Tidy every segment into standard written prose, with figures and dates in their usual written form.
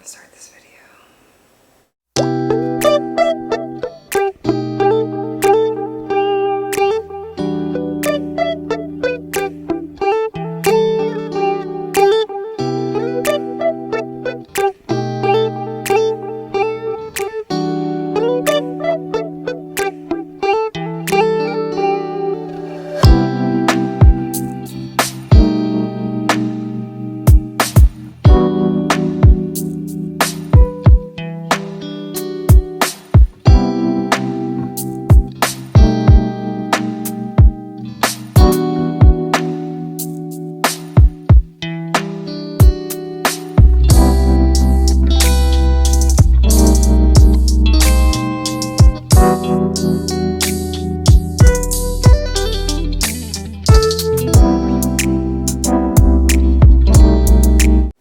to start this video.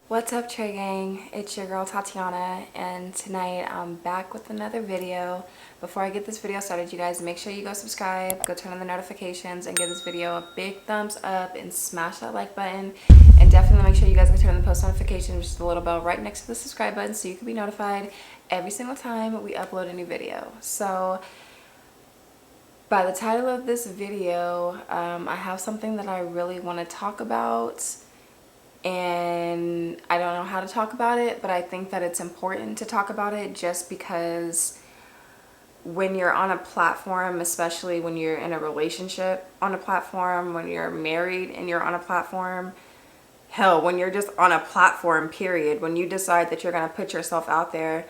What's up, Trey Gang? It's your girl Tatiana, and tonight I'm back with another video. Before I get this video started, you guys, make sure you go subscribe, go turn on the notifications, and give this video a big thumbs up and smash that like button. And definitely make sure you guys go turn on the post notifications, which is the little bell right next to the subscribe button, so you can be notified every single time we upload a new video. So by the title of this video, I have something that I really want to talk about. And I don't know how to talk about it, but I think that it's important to talk about it just because when you're on a platform, especially when you're in a relationship on a platform, when you're married and you're on a platform, hell, when you're just on a platform, period, when you decide that you're going to put yourself out there,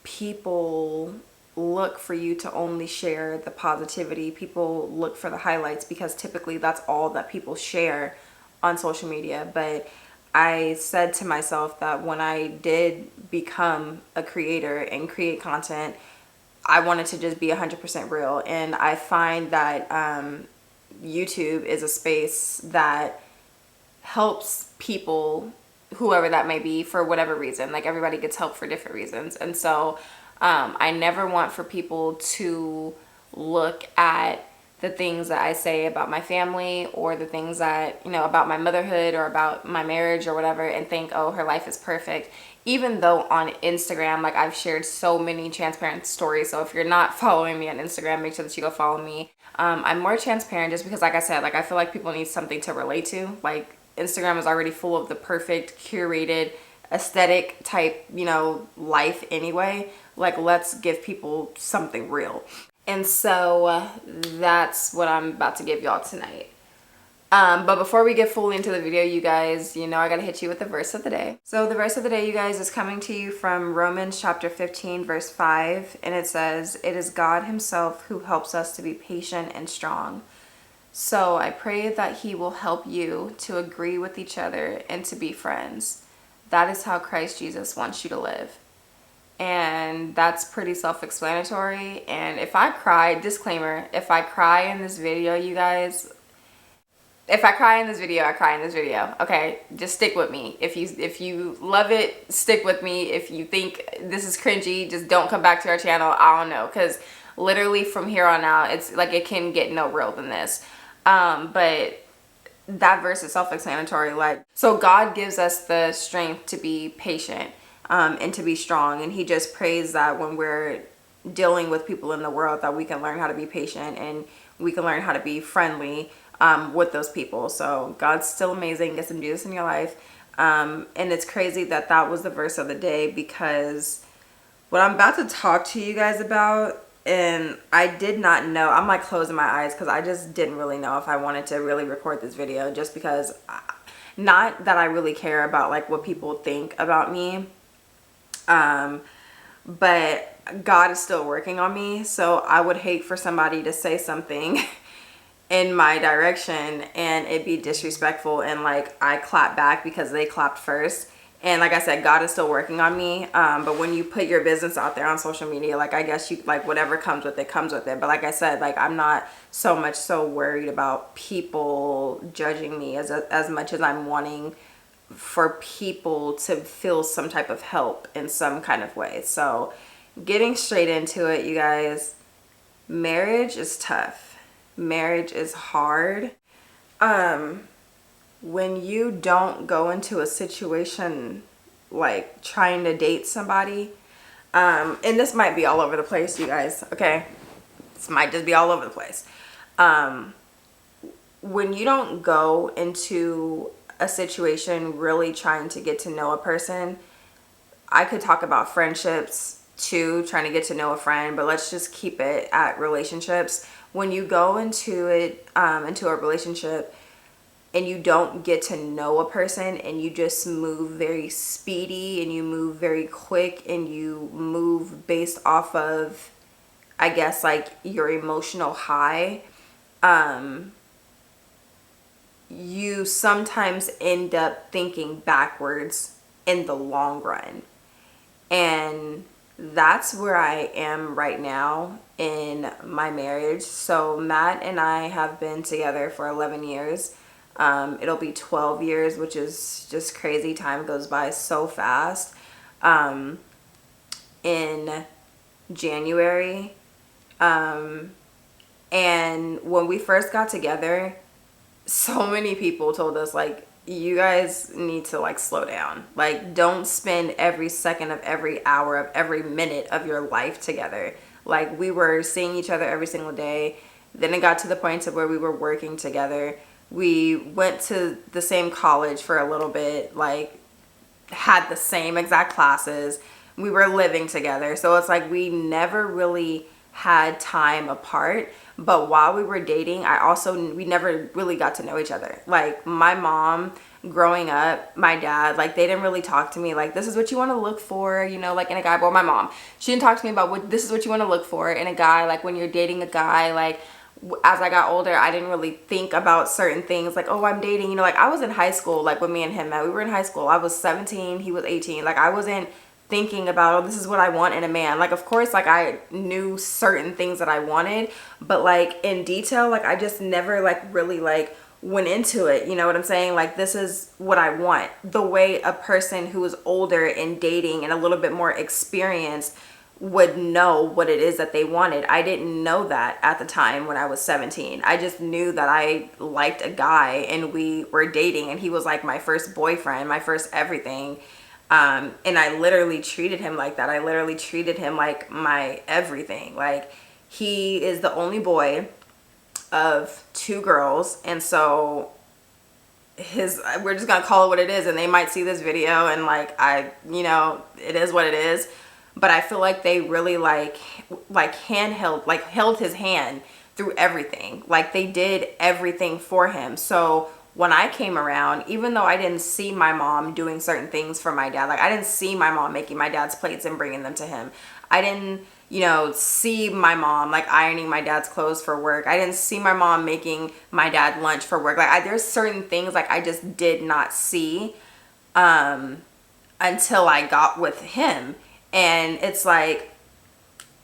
people look for you to only share the positivity. People look for the highlights because typically that's all that people share on social media. But I said to myself that when I did become a creator and create content, I wanted to just be 100% real. And I find that YouTube is a space that helps people, whoever that may be, for whatever reason. Like, everybody gets help for different reasons. And so I never want for people to look at the things that I say about my family or the things that, you know, about my motherhood or about my marriage or whatever and think, oh, her life is perfect. Even though on Instagram, like, I've shared so many transparent stories. So if you're not following me on Instagram, make sure that you go follow me. I'm more transparent just because, like I said, like, I feel like people need something to relate to. Like, Instagram is already full of the perfect, curated, aesthetic type, you know, life anyway. Like, let's give people something real. And so that's what I'm about to give y'all tonight. But before we get fully into the video, you guys, you know I gotta hit you with the verse of the day. So the verse of the day, you guys, is coming to you from Romans chapter 15, verse 5. And it says, "It is God himself who helps us to be patient and strong. So I pray that he will help you to agree with each other and to be friends. That is how Christ Jesus wants you to live." And that's pretty self-explanatory. And if I cry, disclaimer, if I cry in this video, you guys, if I cry in this video, I cry in this video. Okay, just stick with me. If you love it, stick with me. If you think this is cringy, just don't come back to our channel. I don't know, because literally from here on out, it's like it can get no real than this. But that verse is self-explanatory. Like, so God gives us the strength to be patient and to be strong, and he just prays that when we're dealing with people in the world, that we can learn how to be patient and we can learn how to be friendly with those people. So God's still amazing. Get some Jesus in your life. And it's crazy that that was the verse of the day, because what I'm about to talk to you guys about, and I did not know, I'm like closing my eyes because I just didn't really know if I wanted to really record this video, just because not that I really care about like what people think about me, but God is still working on me. So I would hate for somebody to say something in my direction and it be disrespectful and like I clap back because they clapped first. And like I said, God is still working on me. But when you put your business out there on social media, like, I guess you, like, whatever comes with it comes with it. But like I said, like, I'm not so much so worried about people judging me as much as I'm wanting for people to feel some type of help in some kind of way. So getting straight into it, you guys, marriage is tough. Marriage is hard. When you don't go into a situation like trying to date somebody, and this might be all over the place, you guys, okay? This might just be all over the place. When you don't go into a situation really trying to get to know a person, I could talk about friendships too, trying to get to know a friend, but let's just keep it at relationships. When you go into into a relationship and you don't get to know a person and you just move very speedy and you move very quick and you move based off of, I guess, like your emotional high, you sometimes end up thinking backwards in the long run. And that's where I am right now in my marriage. So Matt and I have been together for 11 years. It'll be 12 years, which is just crazy. Time goes by so fast. In January. And when we first got together, so many people told us, like, you guys need to like slow down. Like, don't spend every second of every hour of every minute of your life together. Like, we were seeing each other every single day. Then it got to the point of where we were working together. We went to the same college for a little bit, like had the same exact classes. We were living together. So it's like we never really had time apart. But while we were dating, we never really got to know each other. Like, my mom growing up, my dad, like, they didn't really talk to me like, this is what you want to look for, you know, like in a guy. Well, my mom, she didn't talk to me about this is what you want to look for in a guy. Like, when you're dating a guy, like, as I got older, I didn't really think about certain things like, oh, I'm dating, you know, like I was in high school, like when me and him met, we were in high school. I was 17, he was 18. Like, I wasn't thinking about, oh, this is what I want in a man. Like, of course, like I knew certain things that I wanted, but like in detail, like I just never like really like went into it. You know what I'm saying? Like, this is what I want. The way a person who is older and dating and a little bit more experienced would know what it is that they wanted. I didn't know that at the time when I was 17. I just knew that I liked a guy and we were dating, and he was like my first boyfriend, my first everything. And I literally treated him like that. I literally treated him like my everything. Like, he is the only boy of two girls, and so we're just gonna call it what it is, and they might see this video and like, it is what it is. But I feel like they really like held his hand through everything. Like, they did everything for him. So when I came around, even though I didn't see my mom doing certain things for my dad, like I didn't see my mom making my dad's plates and bringing them to him. I didn't, see my mom like ironing my dad's clothes for work. I didn't see my mom making my dad lunch for work. Like, there's certain things like I just did not see until I got with him. And it's like,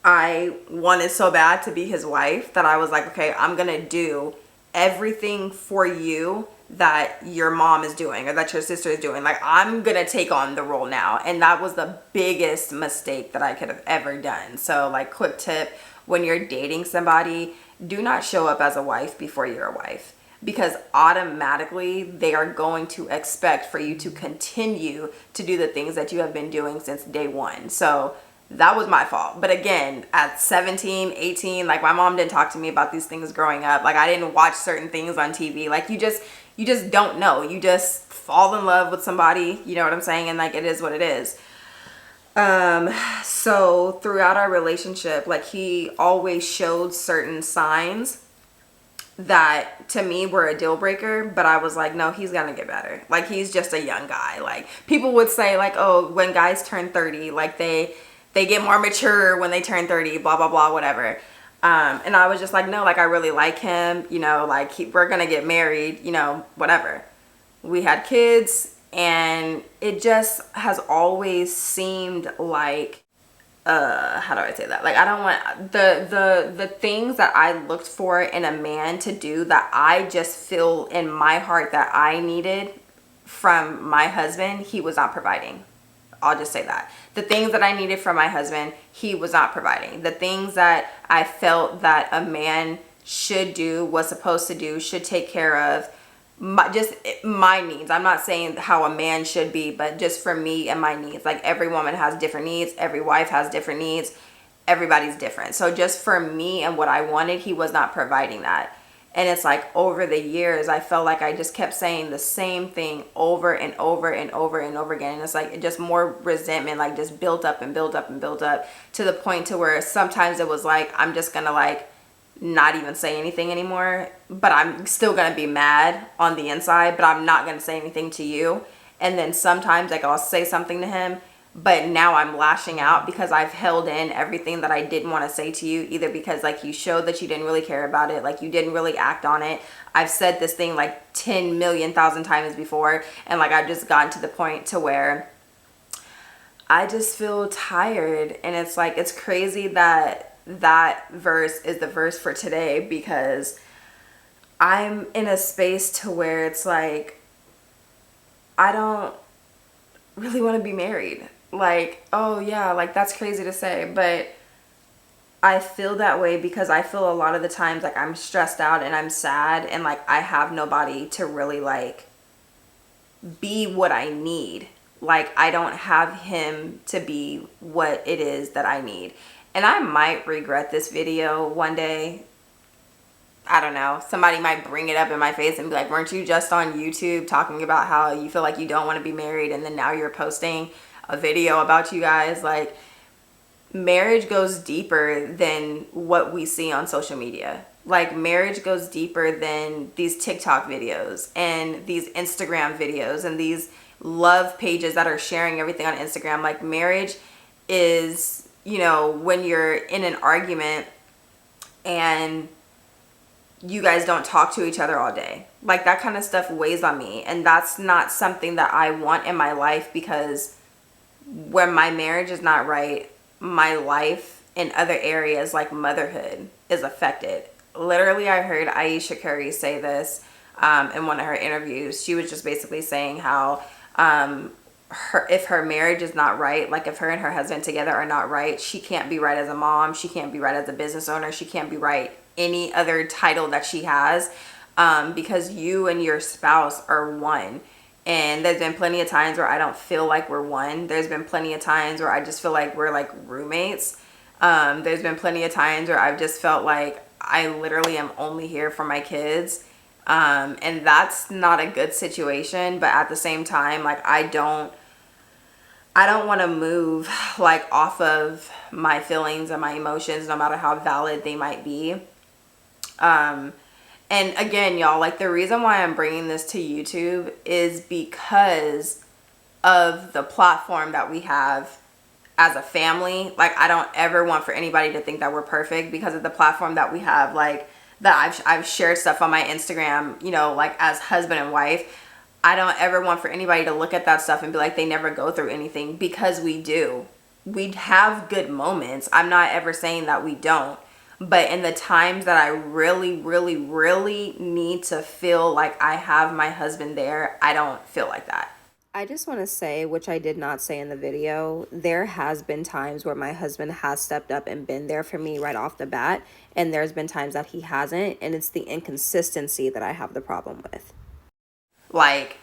I wanted so bad to be his wife that I was like, okay, I'm gonna do everything for you that your mom is doing or that your sister is doing. Like, I'm gonna take on the role now. And that was the biggest mistake that I could have ever done. So, like, quick tip, when you're dating somebody, do not show up as a wife before you're a wife, because automatically they are going to expect for you to continue to do the things that you have been doing since day one. So that was my fault. But again, at 17, 18, like, my mom didn't talk to me about these things growing up. Like, I didn't watch certain things on TV. Like, you just don't know. You just fall in love with somebody, you know what I'm saying? And like, it is what it is. So throughout our relationship, like, he always showed certain signs that to me were a deal breaker, but I was like, no, he's gonna get better. Like, he's just a young guy. Like, people would say like, oh, when guys turn 30, like they get more mature when they turn 30, blah blah blah, whatever. And I was just like, no, like, I really like him, like, we're gonna get married, whatever. We had kids, and it just has always seemed like, how do I say that? Like, I don't want the things that I looked for in a man to do that I just feel in my heart that I needed from my husband, he was not providing. I'll just say that. The things that I needed from my husband, he was not providing. The things that I felt that a man should do, was supposed to do, should take care of, just my needs. I'm not saying how a man should be, but just for me and my needs. Like every woman has different needs, every wife has different needs, everybody's different. So just for me and what I wanted, he was not providing that. And it's like over the years, I felt like I just kept saying the same thing over and over and over and over again. And it's like just more resentment, like just built up and built up and built up to the point to where sometimes it was like, I'm just gonna like not even say anything anymore, but I'm still gonna be mad on the inside, but I'm not gonna say anything to you. And then sometimes like I'll say something to him, but now I'm lashing out because I've held in everything that I didn't want to say to you, either because like you showed that you didn't really care about it, like you didn't really act on it. I've said this thing like 10 million thousand times before, and like I've just gotten to the point to where I just feel tired. And it's like, it's crazy that that verse is the verse for today, because I'm in a space to where it's like, I don't really want to be married. Like, oh yeah, like that's crazy to say, but I feel that way because I feel a lot of the times like I'm stressed out and I'm sad, and like I have nobody to really like be what I need. Like I don't have him to be what it is that I need. And I might regret this video one day. I don't know. Somebody might bring it up in my face and be like, weren't you just on YouTube talking about how you feel like you don't want to be married, and then now you're posting a video about you guys? Like, marriage goes deeper than what we see on social media. Like, marriage goes deeper than these TikTok videos and these Instagram videos and these love pages that are sharing everything on Instagram. Like, marriage is, you know, when you're in an argument and you guys don't talk to each other all day. Like that kind of stuff weighs on me, and that's not something that I want in my life, because when my marriage is not right, my life in other areas like motherhood is affected. Literally, I heard Aisha Curry say this in one of her interviews. She was just basically saying how if her marriage is not right, like if her and her husband together are not right, she can't be right as a mom, she can't be right as a business owner, she can't be right any other title that she has, because you and your spouse are one. And there's been plenty of times where I don't feel like we're one. There's been plenty of times where I just feel like we're like roommates. There's been plenty of times where I've just felt like I literally am only here for my kids. And that's not a good situation. But at the same time, like I don't want to move like off of my feelings and my emotions, no matter how valid they might be. And again, y'all, like the reason why I'm bringing this to YouTube is because of the platform that we have as a family. Like I don't ever want for anybody to think that we're perfect because of the platform that we have. Like that I've shared stuff on my Instagram, you know, like as husband and wife. I don't ever want for anybody to look at that stuff and be like they never go through anything, because we do. We have good moments. I'm not ever saying that we don't. But in the times that I really, really, really need to feel like I have my husband there, I don't feel like that. I just want to say, which I did not say in the video, there has been times where my husband has stepped up and been there for me right off the bat. And there's been times that he hasn't. And it's the inconsistency that I have the problem with. Like,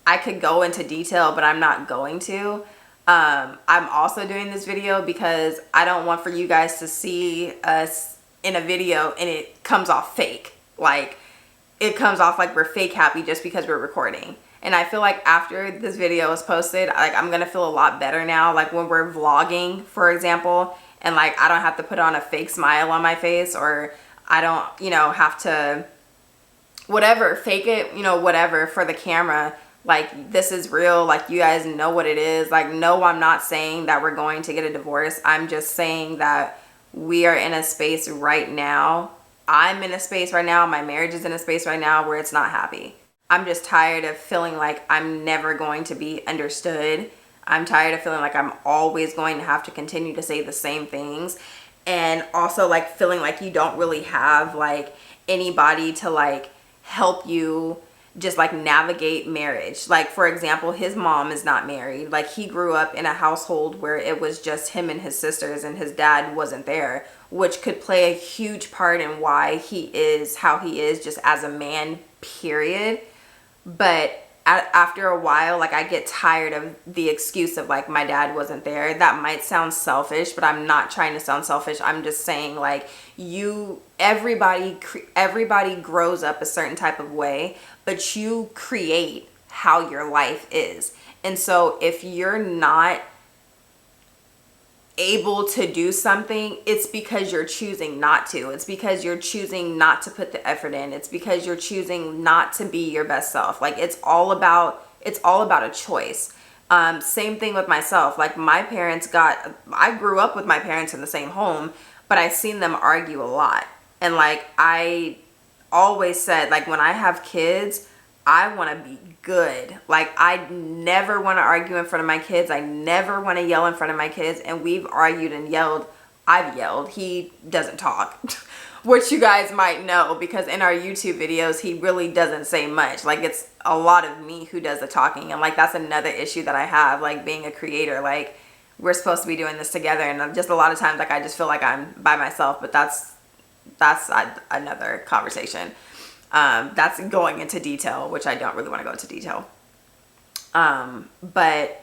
I could go into detail, but I'm not going to. I'm also doing this video because I don't want for you guys to see us in a video and it comes off fake. Like, it comes off like we're fake happy just because we're recording. And I feel like after this video is posted, like I'm gonna feel a lot better now. Like when we're vlogging, for example, and like I don't have to put on a fake smile on my face, or I don't, you know, have to whatever, fake it, you know, whatever for the camera. Like, this is real. Like, you guys know what it is. Like, no, I'm not saying that we're going to get a divorce. I'm just saying that we are in a space right now. I'm in a space right now. My marriage is in a space right now where it's not happy. I'm just tired of feeling like I'm never going to be understood. I'm tired of feeling like I'm always going to have to continue to say the same things. And also, like, feeling like you don't really have, like, anybody to, like, help you just like navigate marriage. Like, for example, his mom is not married. Like, he grew up in a household where it was just him and his sisters, and his dad wasn't there, which could play a huge part in why he is how he is just as a man, period. But after a while, like, I get tired of the excuse of like my dad wasn't there. That might sound selfish, but I'm not trying to sound selfish. I'm just saying, like, everybody grows up a certain type of way, but you create how your life is. And so if you're not able to do something, it's because you're choosing not to. It's because you're choosing not to put the effort in. It's because you're choosing not to be your best self. Like, it's all about a choice. Same thing with myself. Like, I grew up with my parents in the same home, but I seen them argue a lot. And like, I always said, like, when I have kids, I want to be good. Like, I never want to argue in front of my kids. I never want to yell in front of my kids. And we've argued and yelled. I've yelled. He doesn't talk, which you guys might know, because in our YouTube videos, he really doesn't say much. Like, it's a lot of me who does the talking. And like, that's another issue that I have, like, being a creator. Like, we're supposed to be doing this together. And just a lot of times, like, I just feel like I'm by myself, but that's another conversation. That's going into detail, which I don't really want to go into detail. But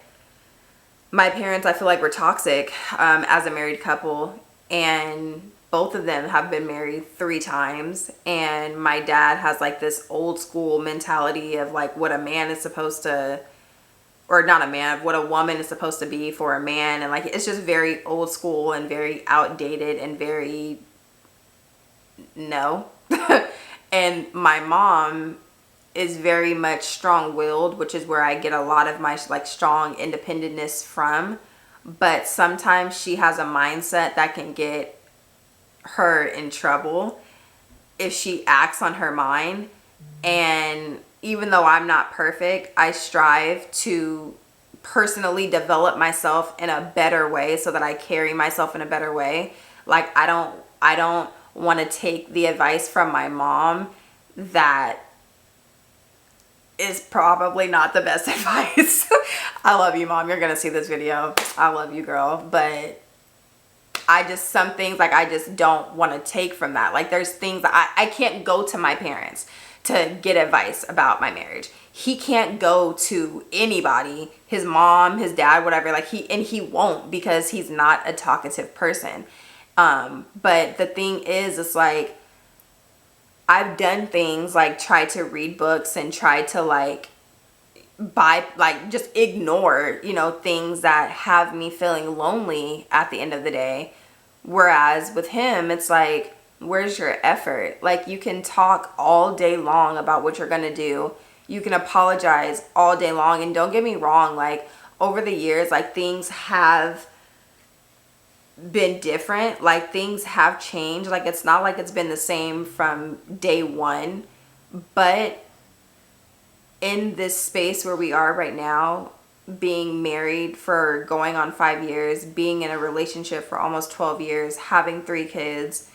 my parents, I feel like, were toxic as a married couple, and both of them have been married 3 times. And my dad has like this old school mentality of like what a man is supposed to, or not a man, what a woman is supposed to be for a man. And like, it's just very old school and very outdated and very no. And my mom is very much strong-willed, which is where I get a lot of my like strong independentness from. But sometimes she has a mindset that can get her in trouble if she acts on her mind. And even though I'm not perfect, I strive to personally develop myself in a better way so that I carry myself in a better way. Like, I don't want to take the advice from my mom that is probably not the best advice. I love you, Mom. You're going to see this video. I love you, girl. But some things, like, I just don't want to take from that. Like, there's things that I can't go to my parents to get advice about my marriage. He can't go to anybody, his mom, his dad, whatever. Like, he won't, because he's not a talkative person. But the thing is, it's like, I've done things like try to read books and try to like just ignore, things that have me feeling lonely at the end of the day. Whereas with him, it's like, where's your effort? Like, you can talk all day long about what you're going to do. You can apologize all day long. And don't get me wrong, like, over the years, like, things have been different. Like, things have changed. Like, it's not like it's been the same from day one. But in this space where we are right now, being married for going on 5 years, being in a relationship for almost 12 years, having 3 kids,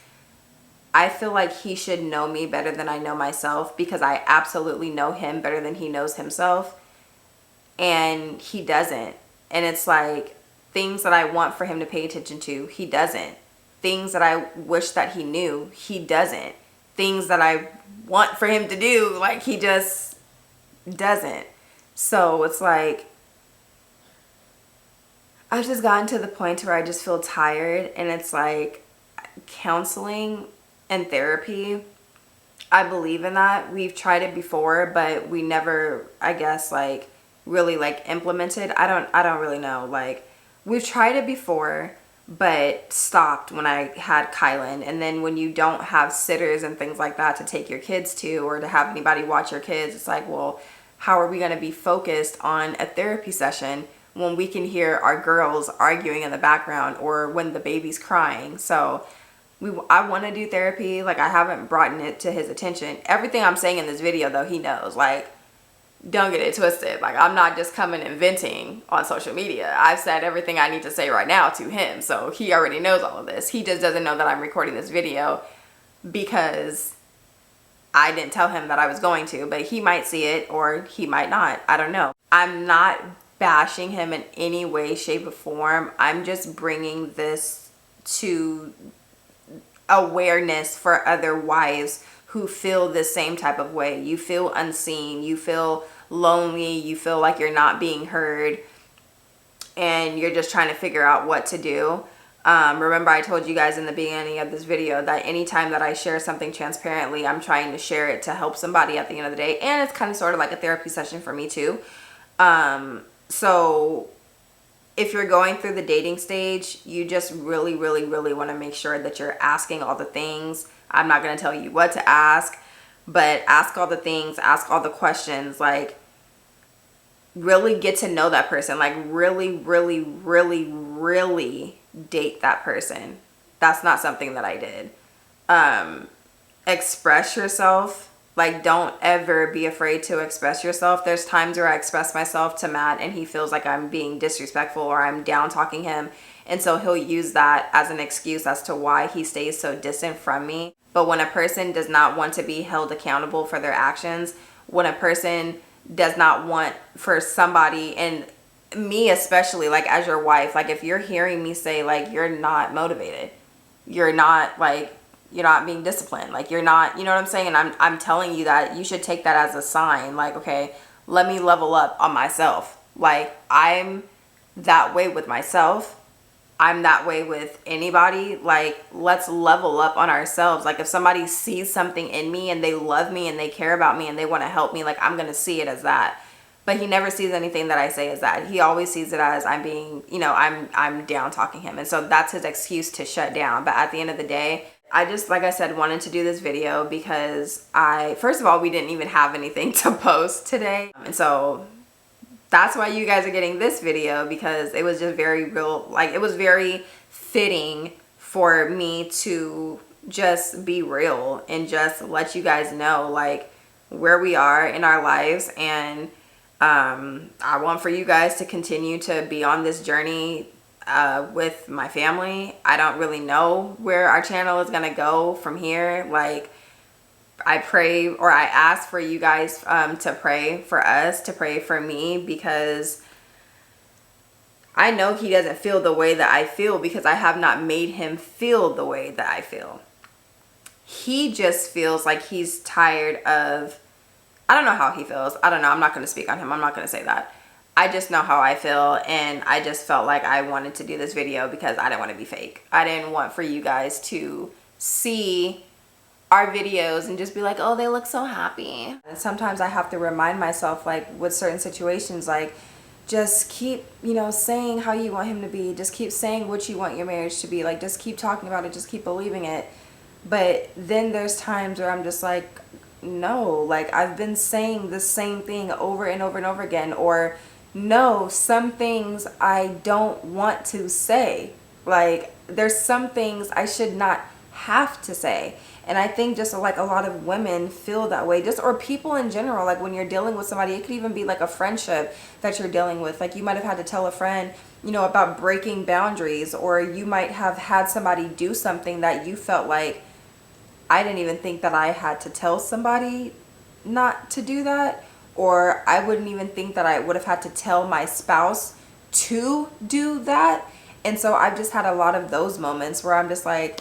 I feel like he should know me better than I know myself, because I absolutely know him better than he knows himself. And he doesn't. And it's like, things that I want for him to pay attention to, he doesn't. Things that I wish that he knew, he doesn't. Things that I want for him to do, like, he just doesn't. So it's like, I've just gotten to the point where I just feel tired. And it's like, counseling and therapy, I believe in that. We've tried it before, but we never, I guess, like, really like implemented. I don't really know. Like, we've tried it before, but stopped when I had Kylan. And then when you don't have sitters and things like that to take your kids to, or to have anybody watch your kids, it's like, well, how are we going to be focused on a therapy session when we can hear our girls arguing in the background, or when the baby's crying? So I want to do therapy. Like, I haven't brought it to his attention. Everything I'm saying in this video, though, he knows. Like, don't get it twisted. Like, I'm not just coming and venting on social media. I've said everything I need to say right now to him, so he already knows all of this. He just doesn't know that I'm recording this video because I didn't tell him that I was going to, but he might see it or he might not. I don't know. I'm not bashing him in any way, shape, or form. I'm just bringing this to awareness for other wives who feel this same type of way. You feel unseen, you feel lonely, you feel like you're not being heard, and you're just trying to figure out what to do. Remember, I told you guys in the beginning of this video that anytime that I share something transparently, I'm trying to share it to help somebody at the end of the day. And it's kind of sort of like a therapy session for me too. So if you're going through the dating stage, you just really, really, really want to make sure that you're asking all the things. I'm not going to tell you what to ask, but ask all the things, ask all the questions, like really get to know that person, like really, really, really, really date that person. That's not something that I did. Express yourself. Like, don't ever be afraid to express yourself. There's times where I express myself to Matt and he feels like I'm being disrespectful or I'm down talking him. And so he'll use that as an excuse as to why he stays so distant from me. But when a person does not want to be held accountable for their actions, when a person does not want for somebody, and me especially, like as your wife, like if you're hearing me say like you're not motivated, you're not like, you're not being disciplined, like you're not, you know what I'm saying? And I'm telling you that, you should take that as a sign, like, okay, let me level up on myself. Like I'm that way with myself, I'm that way with anybody. Like, let's level up on ourselves. Like if somebody sees something in me and they love me and they care about me and they want to help me, like I'm gonna see it as that. But he never sees anything that I say as that. He always sees it as I'm being, you know, I'm down talking him. And so that's his excuse to shut down. But at the end of the day, I just, like I said, wanted to do this video because first of all, we didn't even have anything to post today. And so that's why you guys are getting this video, because it was just very real. Like it was very fitting for me to just be real and just let you guys know like where we are in our lives. And I want for you guys to continue to be on this journey with my family. I don't really know where our channel is gonna go from here. Like I pray, or I ask for you guys to pray for us, to pray for me, because I know he doesn't feel the way that I feel because I have not made him feel the way that I feel. He just feels like he's tired of, I don't know how he feels. I don't know. I'm not going to speak on him. I'm not going to say that. I just know how I feel, and I just felt like I wanted to do this video because I didn't want to be fake. I didn't want for you guys to see our videos and just be like, oh, they look so happy. And sometimes I have to remind myself, like with certain situations, like just keep, you know, saying how you want him to be. Just keep saying what you want your marriage to be. Like just keep talking about it. Just keep believing it. But then there's times where I'm just like, no, like I've been saying the same thing over and over and over again. Or no, some things I don't want to say. Like there's some things I should not have to say. And I think just like a lot of women feel that way, just, or people in general, like when you're dealing with somebody, it could even be like a friendship that you're dealing with. Like you might have had to tell a friend, you know, about breaking boundaries, or you might have had somebody do something that you felt like, I didn't even think that I had to tell somebody not to do that. Or I wouldn't even think that I would have had to tell my spouse to do that. And so I've just had a lot of those moments where I'm just like,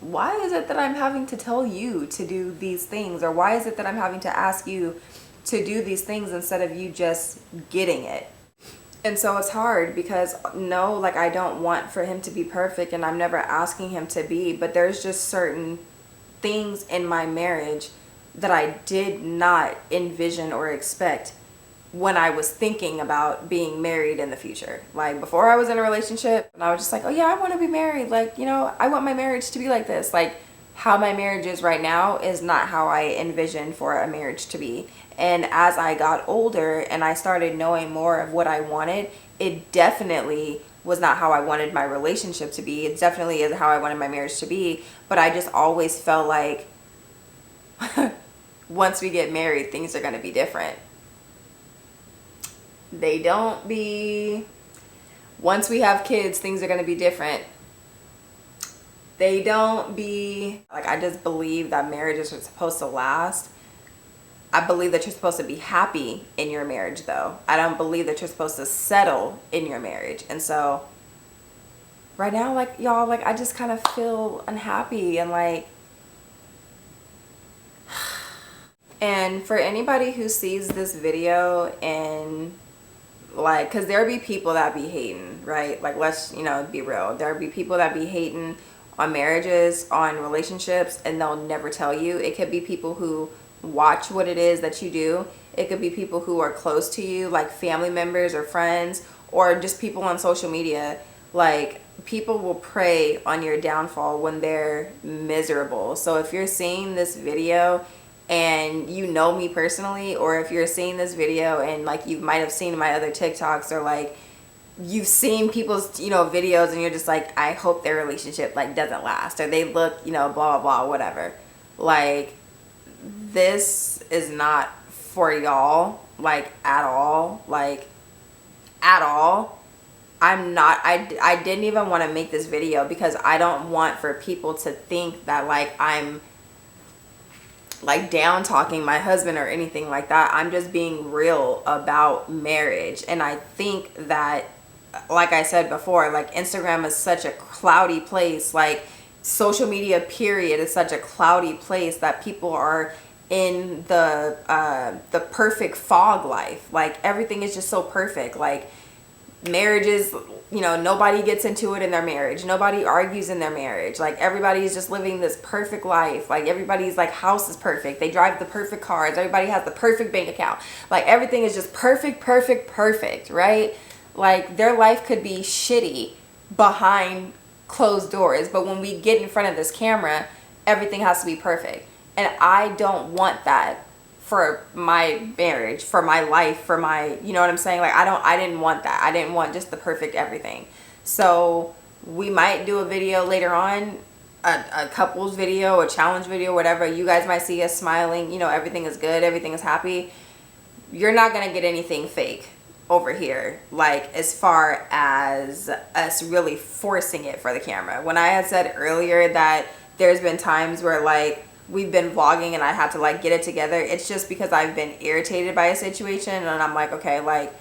why is it that I'm having to tell you to do these things? Or why is it that I'm having to ask you to do these things instead of you just getting it? And so it's hard because no, like I don't want for him to be perfect, and I'm never asking him to be, but there's just certain things in my marriage that I did not envision or expect when I was thinking about being married in the future. Like before I was in a relationship, and I was just like, oh yeah, I want to be married. Like, you know, I want my marriage to be like this. Like how my marriage is right now is not how I envisioned for a marriage to be. And as I got older and I started knowing more of what I wanted, it definitely was not how I wanted my relationship to be. It definitely is how I wanted my marriage to be. But I just always felt like once we get married, things are going to be different. They don't be. Once we have kids, things are going to be different. They don't be. Like, I just believe that marriages are supposed to last. I believe that you're supposed to be happy in your marriage, though. I don't believe that you're supposed to settle in your marriage. And so right now, like, y'all, like, I just kind of feel unhappy, and like And for anybody who sees this video and like, because there'll be people that be hating, right? Like, let's, be real. There'll be people that be hating on marriages, on relationships, and they'll never tell you. It could be people who watch what it is that you do. It could be people who are close to you, like family members or friends, or just people on social media. Like, people will prey on your downfall when they're miserable. So if you're seeing this video and you know me personally, or if you're seeing this video and like you might have seen my other TikToks, or like you've seen people's videos and you're just like, I hope their relationship like doesn't last, or they look blah blah blah whatever, like, this is not for y'all, like, at all, like, at all. I didn't even want to make this video because I don't want for people to think that like I'm like down talking my husband or anything like that. I'm just being real about marriage. And I think that, like I said before, like, Instagram is such a cloudy place, like social media period is such a cloudy place, that people are in the perfect fog life. Like, everything is just so perfect. Like, marriages, nobody gets into it in their marriage, nobody argues in their marriage, like, everybody's just living this perfect life, like, everybody's like house is perfect, they drive the perfect cars, everybody has the perfect bank account, like, everything is just perfect, perfect, perfect, right? Like, their life could be shitty behind closed doors, but when we get in front of this camera, everything has to be perfect. And I don't want that for my marriage, for my life, for my, you know what I'm saying? Like, I didn't want that. I didn't want just the perfect everything. So we might do a video later on, a couples video, a challenge video, whatever. You guys might see us smiling, everything is good, everything is happy. You're not going to get anything fake over here, like, as far as us really forcing it for the camera. When I had said earlier that there's been times where like we've been vlogging and I had to like get it together, it's just because I've been irritated by a situation and I'm like, okay, like,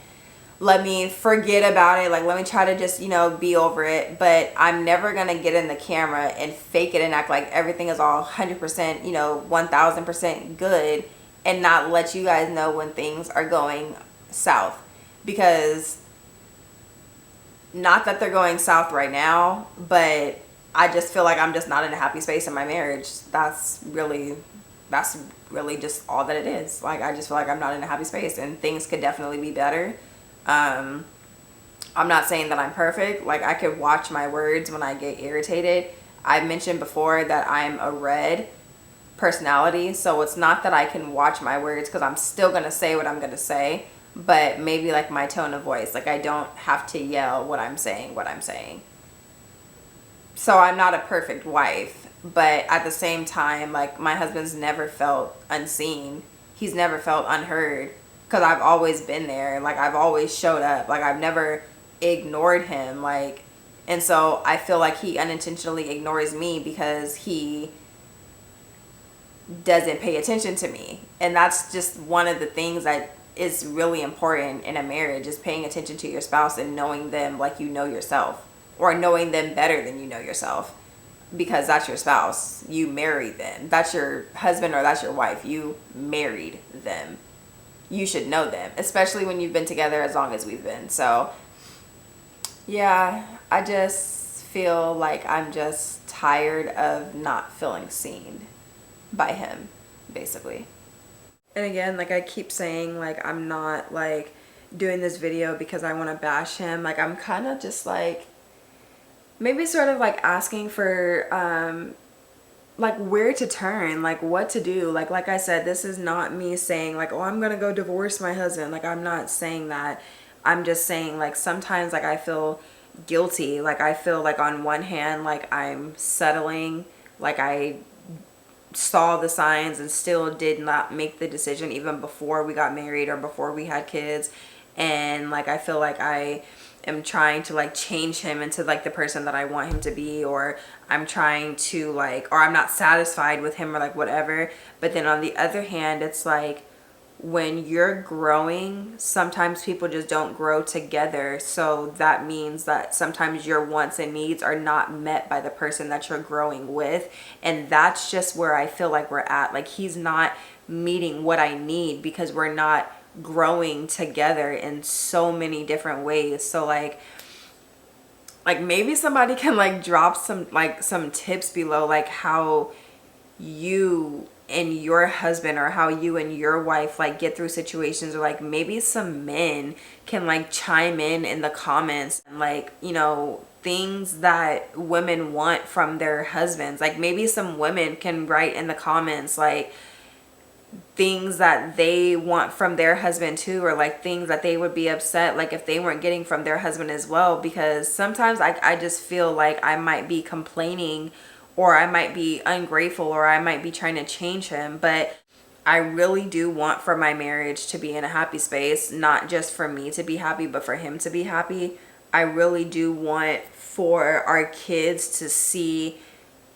let me forget about it, like, let me try to just be over it. But I'm never gonna get in the camera and fake it and act like everything is all 100% 1000% good and not let you guys know when things are going south. Because, not that they're going south right now, but I just feel like I'm just not in a happy space in my marriage. That's really just all that it is. Like, I just feel like I'm not in a happy space and things could definitely be better. I'm not saying that I'm perfect. Like, I could watch my words when I get irritated. I mentioned before that I'm a red personality, so it's not that I can watch my words, because I'm still going to say what I'm going to say, but maybe like my tone of voice. Like, I don't have to yell what I'm saying. So I'm not a perfect wife, but at the same time, like, my husband's never felt unseen. He's never felt unheard, because I've always been there. Like, I've always showed up. Like, I've never ignored him. Like, and so I feel like he unintentionally ignores me because he doesn't pay attention to me. And that's just one of the things that is really important in a marriage, is paying attention to your spouse and knowing them like you know yourself, or knowing them better than you know yourself, because that's your spouse. You married them. That's your husband or that's your wife. You married them. You should know them, especially when you've been together as long as we've been. So yeah, I just feel like I'm just tired of not feeling seen by him, basically. And again, like, I keep saying, like, I'm not like doing this video because I want to bash him. Like, I'm kind of just like maybe sort of like asking for like where to turn, like what to do. Like I said, this is not me saying like, oh, I'm gonna go divorce my husband. Like, I'm not saying that. I'm just saying, like, sometimes like I feel guilty. Like, I feel like on one hand, like, I'm settling, like, I saw the signs and still did not make the decision even before we got married or before we had kids. And like, I feel like I am trying to like change him into like the person that I want him to be, or I'm trying to like, or I'm not satisfied with him, or like whatever. But then on the other hand, it's like, when you're growing, sometimes people just don't grow together. So that means that sometimes your wants and needs are not met by the person that you're growing with. And that's just where I feel like we're at. Like, he's not meeting what I need because we're not growing together in so many different ways. So like maybe somebody can like drop some tips below, like how you and your husband or how you and your wife like get through situations, or like maybe some men can like chime in the comments and like, you know, things that women want from their husbands. Like maybe some women can write in the comments like things that they want from their husband too, or like things that they would be upset like if they weren't getting from their husband as well. Because sometimes I just feel like I might be complaining, or I might be ungrateful, or I might be trying to change him, but I really do want for my marriage to be in a happy space, not just for me to be happy, but for him to be happy. I really do want for our kids to see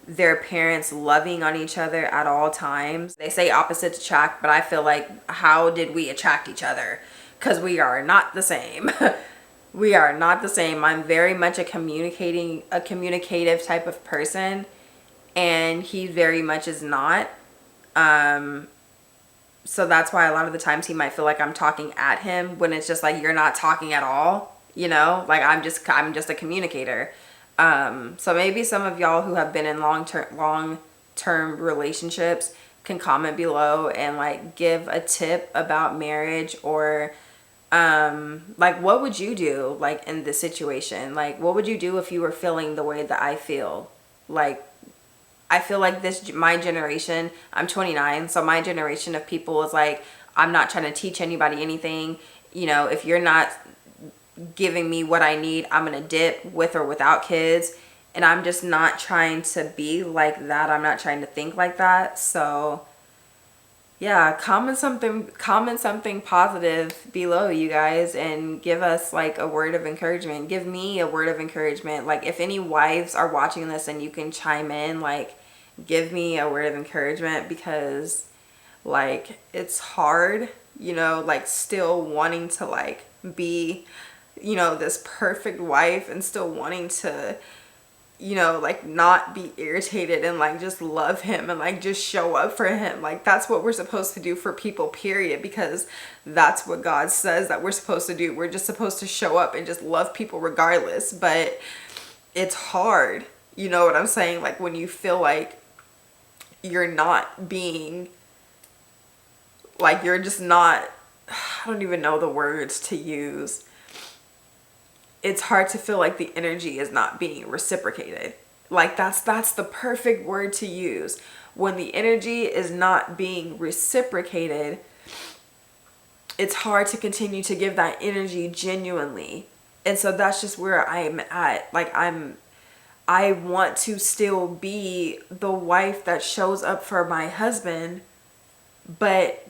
their parents loving on each other at all times. They say opposites attract, but I feel like, how did we attract each other? Because we are not the same. We are not the same. I'm very much a communicative type of person, and he very much is not. So that's why a lot of the times he might feel like I'm talking at him, when it's just like, you're not talking at all, you know? Like I'm just a communicator. So maybe some of y'all who have been in long-term relationships can comment below and like give a tip about marriage, or like what would you do like in this situation? Like what would you do if you were feeling the way that I feel? Like I feel like my generation, I'm 29, so my generation of people is like, I'm not trying to teach anybody anything. You know, if you're not giving me what I need, I'm gonna dip with or without kids. And I'm just not trying to be like that. I'm not trying to think like that. So yeah, comment something positive below, you guys, and give us like a word of encouragement. Give me a word of encouragement. Like if any wives are watching this and you can chime in, like give me a word of encouragement, because like it's hard, you know, like still wanting to like be, you know, this perfect wife, and still wanting to, you know, like not be irritated, and like just love him and like just show up for him. Like that's what we're supposed to do for people, period, because that's what God says that we're supposed to do. We're just supposed to show up and just love people regardless. But it's hard, you know what I'm saying? Like when you feel like you're not being, like you're just not, I don't even know the words to use. It's hard to feel like the energy is not being reciprocated. Like that's the perfect word to use. When the energy is not being reciprocated, it's hard to continue to give that energy genuinely. And so that's just where I'm at. Like I want to still be the wife that shows up for my husband, but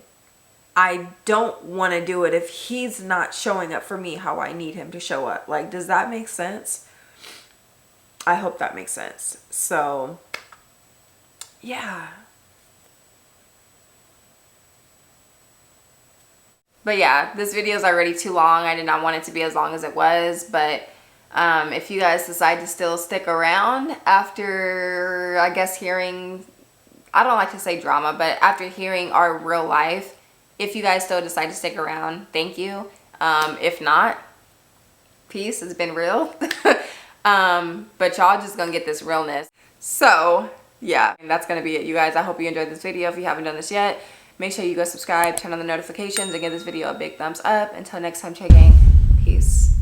I don't want to do it if he's not showing up for me how I need him to show up. Like, does that make sense? I hope that makes sense. So, yeah. But yeah, this video is already too long. I did not want it to be as long as it was, but if you guys decide to still stick around after, I guess, hearing, I don't like to say drama, but after hearing our real life, if you guys still decide to stick around, thank you. If not, peace. It's been real. But y'all just gonna get this realness. So yeah, and that's gonna be it, you guys. I hope you enjoyed this video. If you haven't done this yet, make sure you go subscribe, turn on the notifications, and give this video a big thumbs up. Until next time, Che Gang, peace.